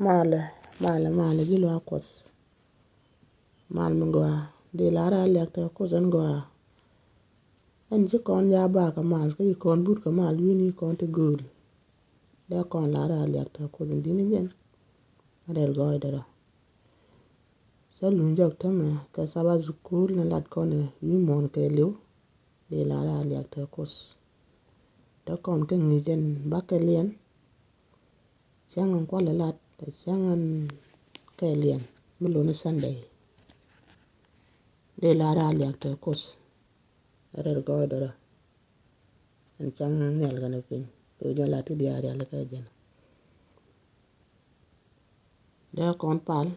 mala gilo akwas mal mungwa de lara lekta kusan gwa en ji kon ya ba ka mal ki kon but ka mal wini kon te gol da kon lara lekta kusan dini jen adel goy dara salun jok tama ka saba zukul na lat kon wi mon ke lew de lara lekta kus da kon ka ngi jen bakelien changan kwala lat changan kelien mulo na sunday de lara lekta kus adel goy dara en chang nel gana pin to jo lati diari ala ka jen da kon pal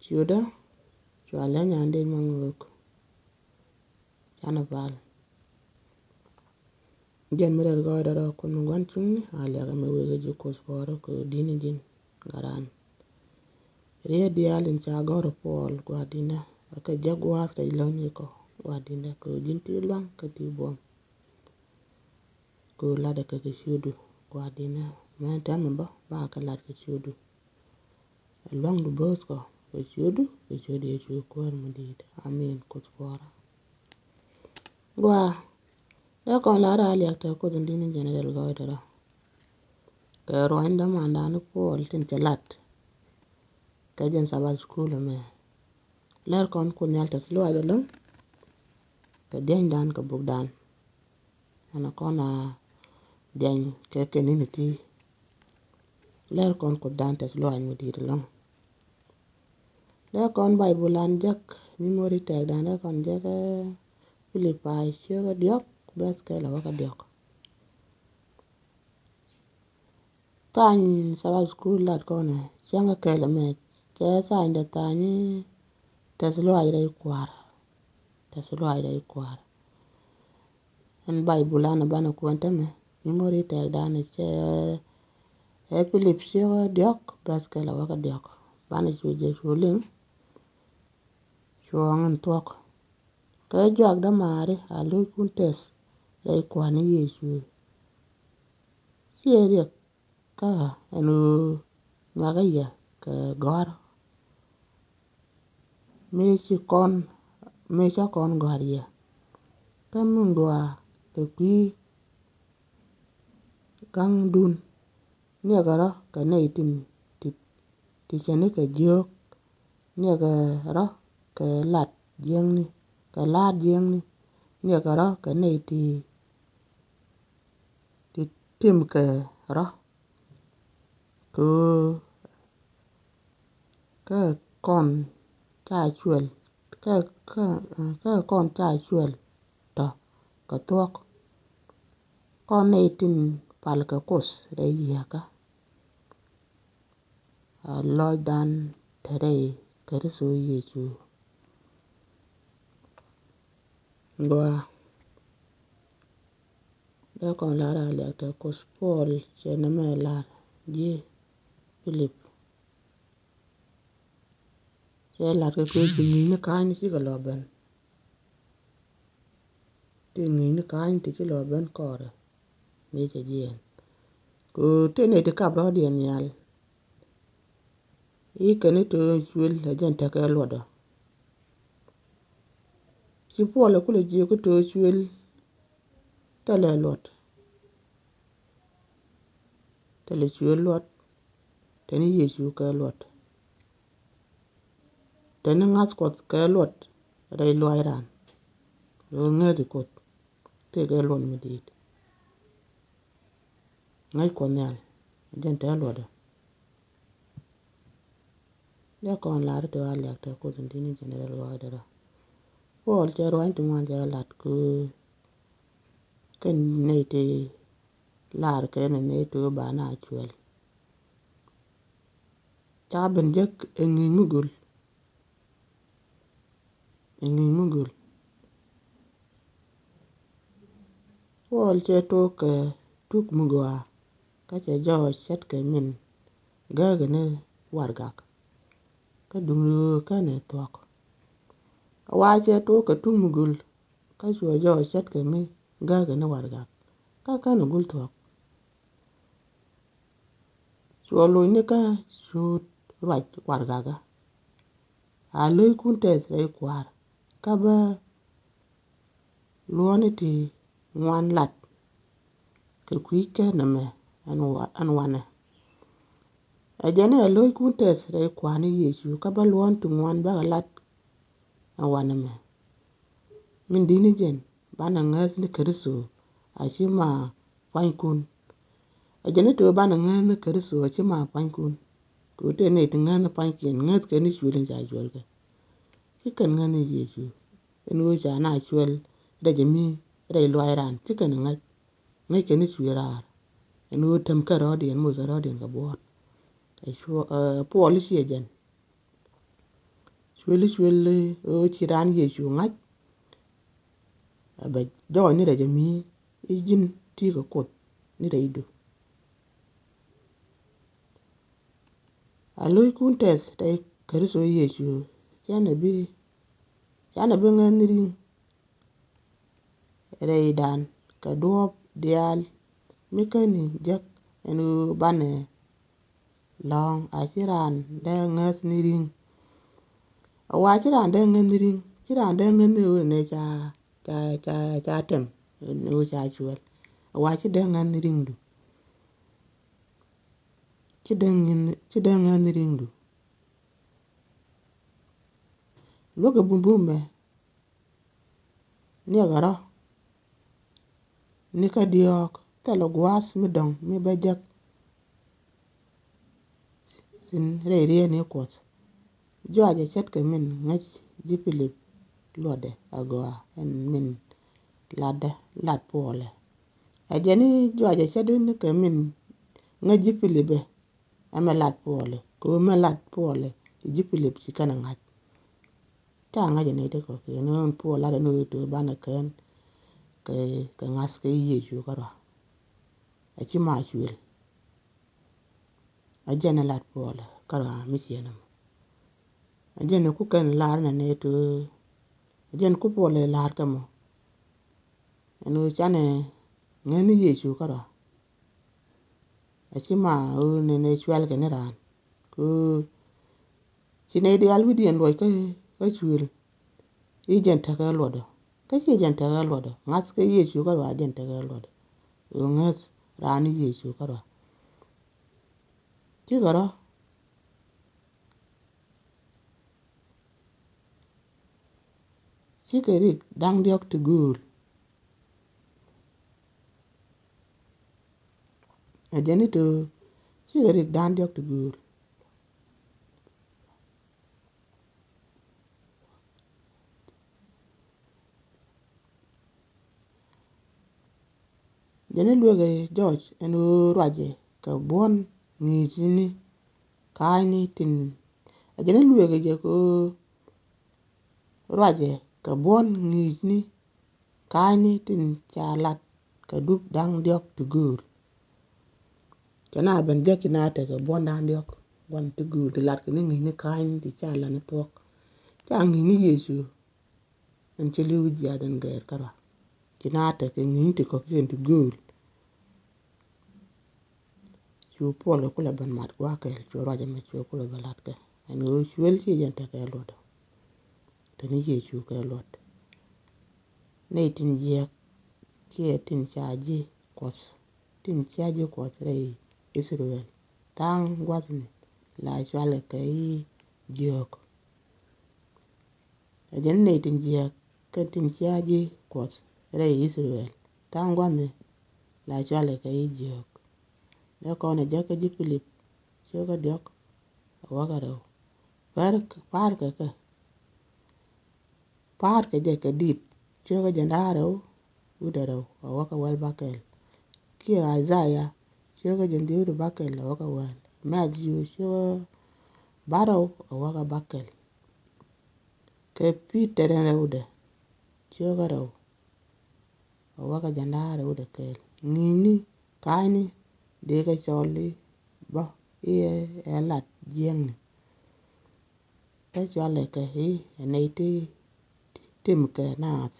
chuda chwala nyande manguk chana pal jen mere goy dara kun ngwan chung ala ga me wege ji kus foro ko dini jin garan riya dialin cha goro pol gwadina ka jagwa ka iloni ko gwadina ko jin ti lang ka ti bom ko lada ka shudu gwadina man tan ba ka lada ka shudu long du bos ko shudu ye shu ko mudid amin kus fora gwa ya kon lara lekta ko dini general goy dara ka roinda manda no pol tin chalat ka jen sabal school me ler kon kun yalta slo aja long ka den dan ka bugdan ana kona den ke kenini ti ler kon ko dan ta slo an mudi long ler kon bible jak memory tag dan ler kon jak Philippi chega diok bes ke la waka diok tan sabal school lat kona changa ke la me che sa inda tani taslo ay kwar en bible ana bana kwanta me memory tag dan che Philip chega diok bes ke la waka diok bana chuje chuling chuangan tok ka jog da mare a lo kun tes ay kwani yesu siere ka anu magaya ka gar me cha kon garia ka mungwa te pi kang dun ne gara ka ne itin ti chane ka jok ne gara ka lat jeng ni ka la jeng ni ne gara ka ne ti tim ka ra ko ka kon cha chuel ka kon cha chuel to ka tok kon ne tin pal ka kos re ya ka lo dan tere ka so yesu gwa da kon lara lekta kos pol chena me lar ji Philip che lar ka ko ni ne kan si ga loben ti ni ne kan ti ki loben kore me che jien ko te ne te kap ro dien yal I kene to chwel la jen ta ka lodo si pol ko le ji ko to chwel ta le lot ta le chwel lot te ni yesu ka lot te ni ngat ko ka lot re lo iran lo ngadi ko te ga lon mi dit ngai ko nyal jen ta lodo ya kon lar to ala ta ko dini general wa dara pol te ro antu man ja lat ko ken ne te lar ke ne to ba na chwel ta ben jek engi mugul pol te to ke tuk mugwa ka che jo chet ke min ga ne wargak ka dungu ka ne tok wa che to ke tuk mugul ka cho jo chet ke mi ga ne wargak ka ne gul tok so lo ne ka shoot ruach kwar gaga a loy kun tes ai kwar ka ba luoni ti ngwan lat ka kwike na me an wane a jene a loy kun tes ai kwani yesu ka ba luon tu ngwan ba lat a wane me min dini jen bana ngas ni keriso a shima kwankun a jene to bana ngas ni keriso a shima kwankun ko te ne ti ngas ni kwankin ngas ke ni shulin ja jol ke chicken ngas ni yesu en wo ja na shul da jemi da loiran chicken ngai ke ni shura en wo tem ka rodi en mo ka rodi ka bo e shu poli shi jen shwele o chiran yesu ngai ba do ni da jemi ijin ti ko kot ni da idu a loy kun tes dai keriso yesu chana bi ngan ring reidan ka duop dial mikani jak enu bane long achiran da ngas ni ring awa chiran da ngan ring chiran da ngan ni ne cha tem no cha chuel awa chi da ngan ring du chi da ngan ring du loga bumbume ni agara ni ka diok telo gwas mi dong mi bajak sin re ni kos jo aje chet ke min ngach jipilip lode agwa en min lad pole ajeni jo aje chet ni ke min ngach jipilibe ama lad pole ko ma lad pole jipilip sikana ngach ta ngaje ne te ko ke no pola de no to bana ken ke ngas ke yesu kara achi ma chul ajana lat pole kara mi chena ajana ku kan lar na ne to ajan ku pole lar kamo eno chane ngani yesu kara achi ma ne chwal ke ne ran ku chine de alwi dien loy ke chul ijen ta ka lodo ka chi jen ta ka lodo ngas ke yesu kara jen ta ka lodo ngas rani yesu kara chi kara chi ke rik dang diok tu gul ajeni to chi ke rik dang diok tu gul jeni luege George eno raje ka bon ngijini kaini tin ajeni luege je ko raje ka bon ngijini kaini tin chalat ka duk dang diok tu gul kana ben je kina te ka bon dang diok bon tu gul de lat ni ni kaini ti chalat ni pok ta ngi ni yesu en cheli wuji adan ger kara kina te ke ngi ti ko ken tu gul chu polo kula ban mat kwa ke chu raje me chu kula balat ke eno chuel chi jen te ke lodo tani yesu ke lot ne tin je ke tin chaji kos tin chaji kos rei Israel tang wasni la chwale kai jok ajen ne tin je ke tin chaji kos rei Israel tang wasni la chwale kai jok da ko ne jaka ji Philip cho ka diok wa ka ro par ke je ke dit cho ka jandaro udaro wa ka wal bakel ki Isaiah cho ka jandi udu bakel wa ka wal Matthew cho baro wa ka bakel ke Peter ne ude cho ka ro wa ka jandaro ude kel nini kaini de ka choli ba lat jeng ka chole ke ne tim ke nas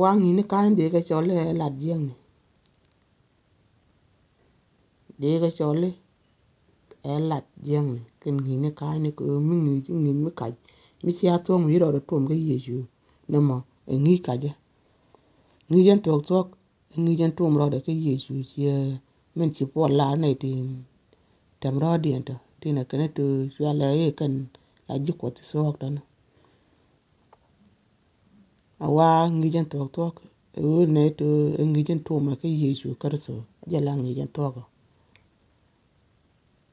wangi ni kain de ka chole lat jeng de ka chole lat jeng ken ngi ne ka ni ko mi ngi mi ka mi sia to mi ro to ga yeju no mo ngi ka je ngi jen to ngi jen to ro de ke yeju ye men chi po la ne tin tem ro dien to tin ke ne to ya la e kan a ji ko ti so ta na awa ngi jen to o ne to ngi jen to ma ke yeju kar so ja la ngi jen to ko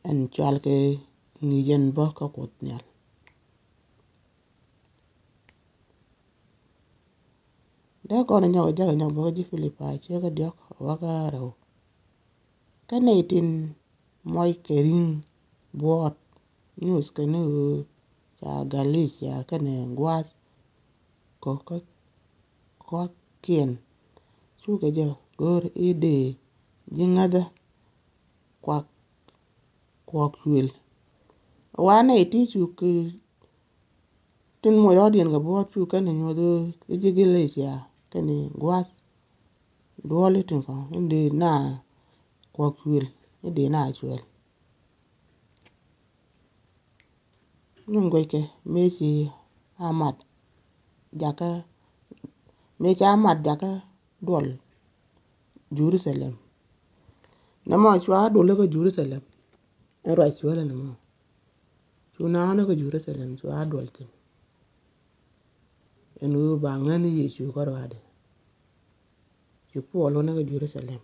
en chal ke ngi jen bo ka ko nyal da ko na nyago ja na bo ji Philipa che ga diok wa ka ro ka ne tin moy ke ring bot news ke ne cha Galicia ka ne gwas ko ko kien chu ke jo gor ide jingada kwa kwa kwel wa ne ti chu ke tin mo ro dien ga bo chu ka ne nyodo ke Galicia ka ne gwas duole tin ko inde na kwa kwel ide na chwel nungwe ke Messi Ahmad jaka Messi Ahmad jaka dol Jerusalem na mo chwa dol ko Jerusalem ro chwel na mo chu na na ko Jerusalem chwa dol tin enu ba ngani Yesu ko ade chu po lo na ko Jerusalem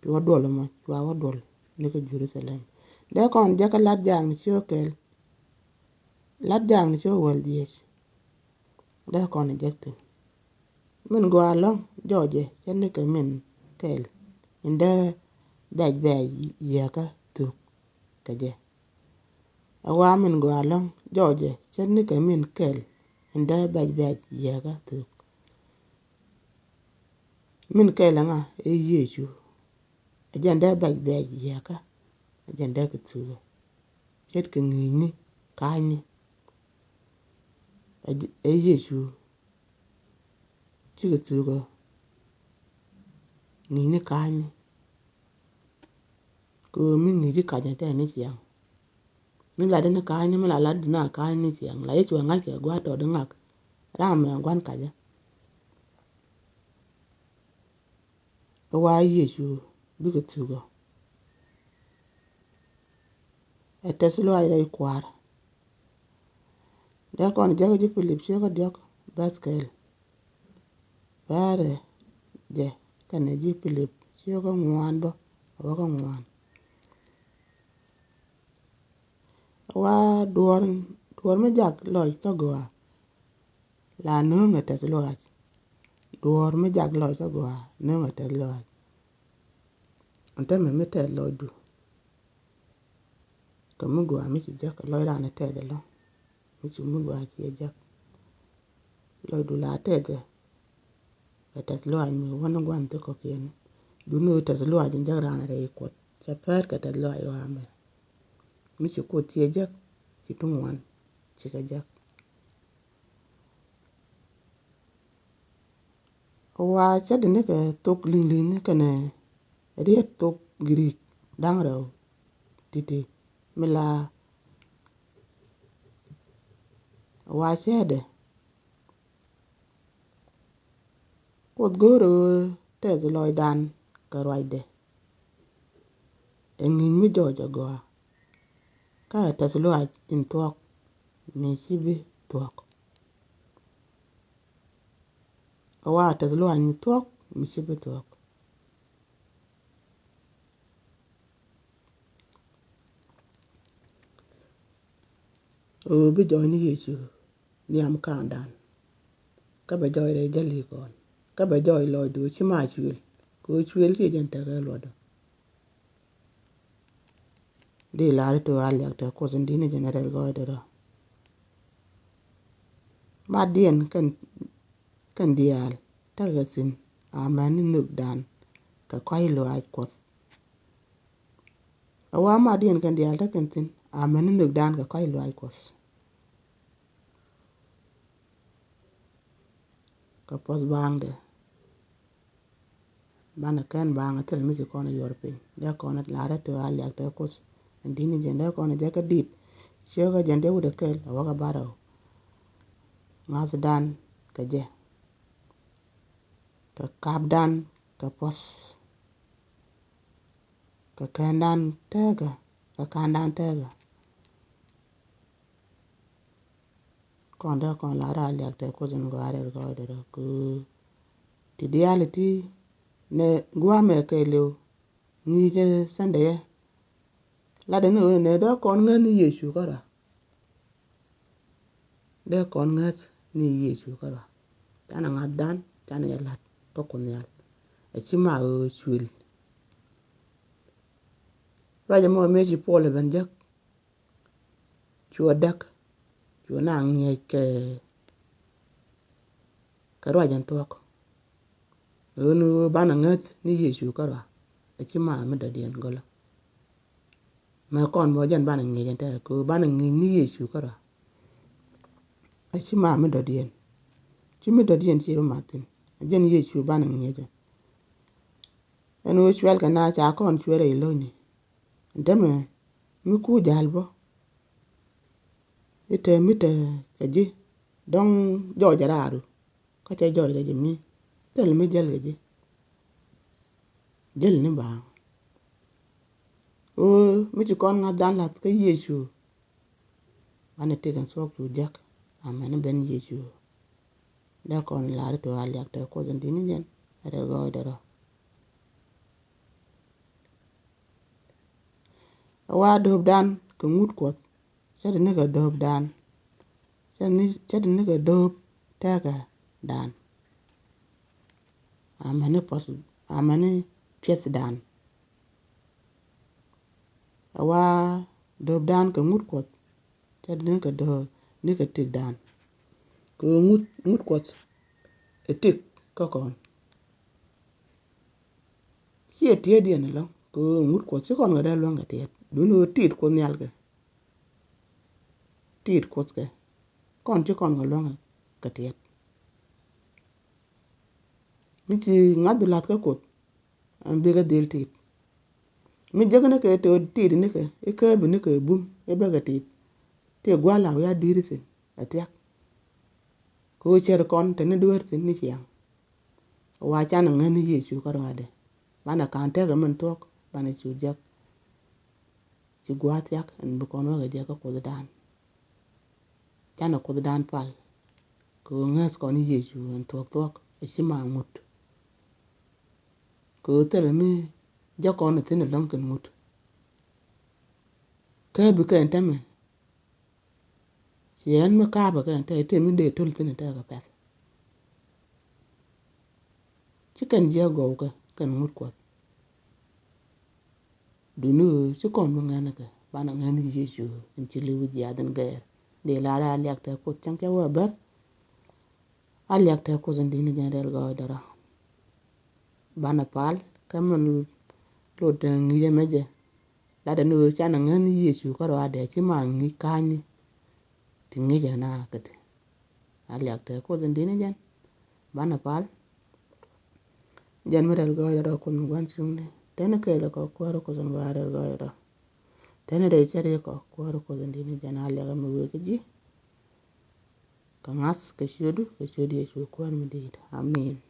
chwa dol mo chwa wa dol ne ko Jerusalem de kon jaka lat jang ni chokel lat jang ni cho wal dies de kon jektin min go along George chen ke min kel inde baj ya ka tu ka je awa min go along George chen ke min kel inde baj ya ka tu min kel nga e Yesu ajanda baj ya ka ajanda ka tu chet ke ni ka ni e Yesu chi ka tu go ni ka ni ko min ni ji ka ja ta ni chiang min la de na ka ni min la na ka ni chiang la ye chwa nga ke gwa to de ngak ra me gwan ka ja wa Yesu bi ka tu go e teslo ay dai kwar de kon jago ji Philip che ko diok baskel bare je kan ji Philip che ko ngwan bo wa ko ngwan wa duor me jak loy to go la no nga teslo ay duor me jak loy to go no nga teslo ay ante me te lo du ko mu go mi ji jak loy ra na te de lo mi chu mu go chi jak loy du la te de teslo ay mi wona gwan to ko kien du no teslo ay jak ra na re ko cha per ka teslo ay wa me mi chu ko tie jak chi tu ngwan chi ka jak wa cha de ne ka tok ling ka ne riet tok Greek dang ro titi mila wa cha de ko goro te loy dan ka roi de engin mi jojo go ka te lo in tok mi sibi tok wa te lo an tok mi sibi tok o bi jo ni Yesu ni am kan dan ka ba jo re jali kon ka ba jo lo do chi ma chul ko chul ti jen te ga lo do de la to al ya te ko sin dine general go de do ma dien kan dial ta ga sin a man ni nuk dan ka kwai lo ai ko awa ma dien kan dial ta kan tin a man ni nuk dan ka kwai lo ai ko ka pos bang de bana kan bang tel mi ko na yor pin ya ko na la to al ya te ko ndini jende ko na jaka dit chega jende wude kel waka baro ngas dan ka je ka kap dan ka pos ka kandan tega ka kandan tega konda kon la ra lek te ko zun gare ko de ku ti reality ne gwa me ke lu ni je sande la de ne do kon ngan ni yesu kara de kon ngat ni yesu kara tana ngadan tana yalat ko kon yal e chima o chwil raja mo me ji pole banjak chua dak chua na nge ka rajan tok onu bana ngat ni yesu kara e chima me da dien gola ma kon mo jan bana nge jan ta ko bana nge ni yesu kara e chima me da dien chimi da dien chi martin jen yesu bana nge jan enu chwel kana cha kon chwere iloni ndeme mi ku jalbo ite mite kaji dong jo jararu ka che jo de mi tel mi jel gaji jel ni ba o mi ti kon ngadan lat ka yesu ane te kan sok tu jak amane ben yesu da kon la to al yak te ko zan dinin jen ade go de wa dob dan ko ngut ko se ne ga dob dan se ne ga dob ta ga dan amane pes dan wa dob dan ko ngut ko se ne ga do ne ga tik dan ko ngut ko e tik ko kon hier tie dien lo ko ngut ko se kon ga da lo ga tie du no tit ko nyal ga tit ko ke kon ti kon ga lo ga tie mi ti ngadu lat ka ko an be ga del tit mi je ne ke to tit ne ke e ka bu ne ke bum e be ga tit te gwala ya diri tin atia ko cher kon te ne duer tin ni chiang wa cha na ngani yesu ka rade bana kan te ga man tok bana chu jak chi gwa tiak en bu kon ga je ka ko dan cha na ko dan pal ko ngas kon yesu en tok e si ma mut ko te mi ja kon te ne long kan mut ka bu ka entame sien ma ka ba ka te mi de tul tin te ga pa chicken je go ka kan mut ko du nu si kon ma ngana ka bana ngani yesu en chi lu ji adan ga de la la lek te ko chang ke wa bar a lek te ko zan dini ja del go dara bana pal kaman lo de ngi je meje la de nu cha na ngani yesu ko ra de chi ma ngi ka ni ti ngi ja na ka te a lek te ko zan dini jan bana pal jan ma del go dara ko ngwan chung ne tene ke la ko ko zan wa del go dara tene de chere ko zan dini jan a lek ma we ji ka ngas ka shodu ye ko mi de amen